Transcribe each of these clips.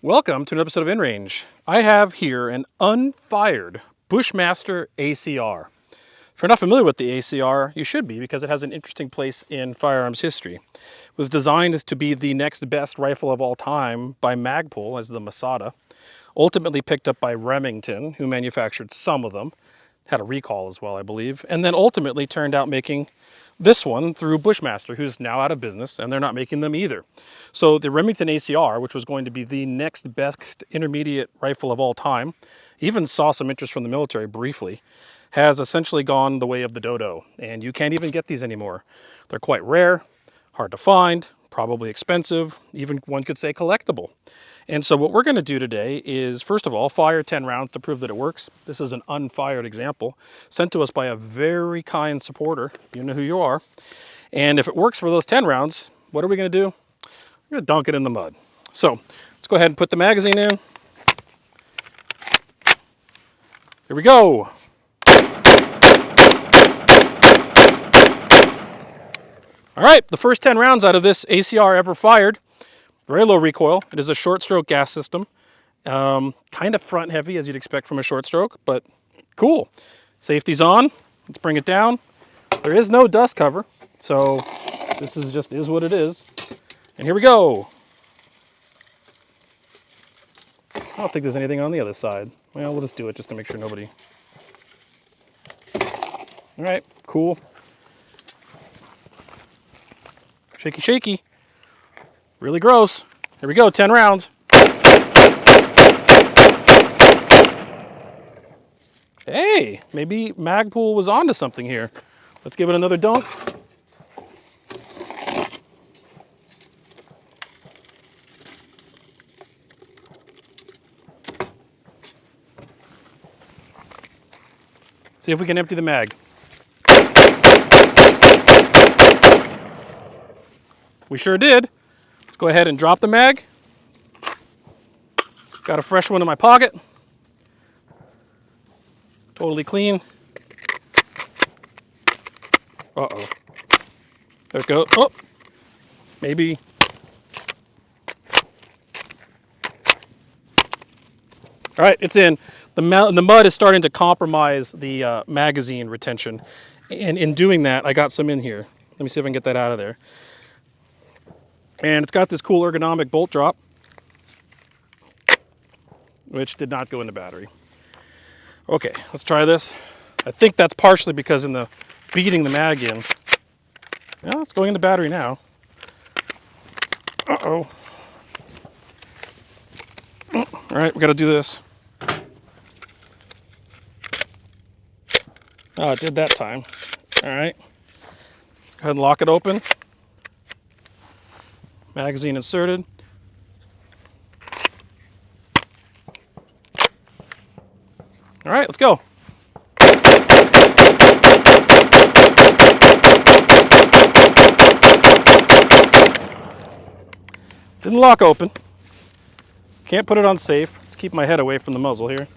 Welcome to an episode of InRange. I have here an unfired Bushmaster ACR. If you're not familiar with the ACR, you should be because it has an interesting place in firearms history. It was designed to be the next best rifle of all time by Magpul as the Masada, ultimately picked up by Remington, who manufactured some of them, had a recall as well, I believe, and then ultimately turned out making this one through Bushmaster, who's now out of business, and they're not making them either. So the Remington ACR, which was going to be the next best intermediate rifle of all time, even saw some interest from the military briefly, has essentially gone the way of the dodo, and you can't even get these anymore. They're quite rare, hard to find, probably expensive, even one could say collectible. And so what we're going to do today is, first of all, fire 10 rounds to prove that it works. This is an unfired example sent to us by a very kind supporter. You know who you are. And if it works for those 10 rounds, what are we going to do? We're going to dunk it in the mud. So let's go ahead and put the magazine in. Here we go. All right, the first 10 rounds out of this ACR ever fired. Very low recoil. It is a short stroke gas system. Kind of front heavy as you'd expect from a short stroke, but cool. Safety's on. Let's bring it down. There is no dust cover, so this is what it is. And here we go. I don't think there's anything on the other side. Well, we'll just do it just to make sure nobody... All right, cool. Shaky, shaky. Really gross. Here we go, 10 rounds. Hey, maybe Magpul was onto something here. Let's give it another dunk. See if we can empty the mag. We sure did. Let's go ahead and drop the mag. Got a fresh one in my pocket. Totally clean. Uh-oh. There it goes. Oh, maybe. All right, it's in. The mud is starting to compromise the magazine retention. And in doing that, I got some in here. Let me see if I can get that out of there. And it's got this cool ergonomic bolt drop, which did not go in the battery. Okay, let's try this. I think that's partially because in the beating the mag in. Well, it's going in the battery now. Uh-oh. All right, we got to do this. Oh, it did that time. All right. Go ahead and lock it open. Magazine inserted. All right, let's go. Didn't lock open. Can't put it on safe. Let's keep my head away from the muzzle here.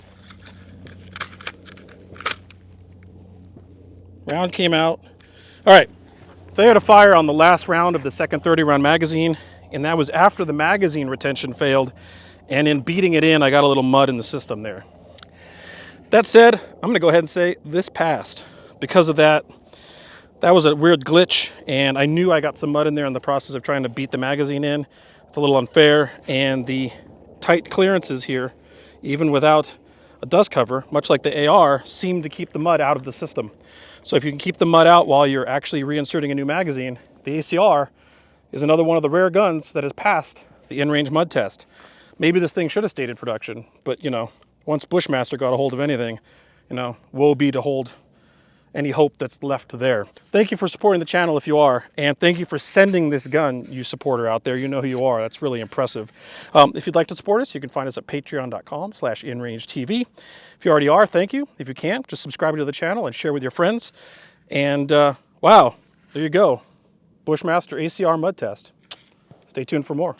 Round came out. All right, failure to fire on the last round of the second 30-round magazine, and that was after the magazine retention failed, and in beating it in, I got a little mud in the system there. That said, I'm going to go ahead and say this passed. Because of that, that was a weird glitch, and I knew I got some mud in there in the process of trying to beat the magazine in. It's a little unfair, and the tight clearances here, even without a dust cover, much like the AR, seem to keep the mud out of the system. So if you can keep the mud out while you're actually reinserting a new magazine, the ACR is another one of the rare guns that has passed the InRange mud test. Maybe this thing should have stayed in production, but you know, once Bushmaster got a hold of anything, you know, woe be to hold any hope that's left there. Thank you for supporting the channel if you are, and thank you for sending this gun, you supporter out there. You know who you are. That's really impressive. If you'd like to support us, you can find us at patreon.com/InRangeTV. If you already are, thank you. If you can't, just subscribe to the channel and share with your friends. And wow, there you go. Bushmaster ACR mud test. Stay tuned for more.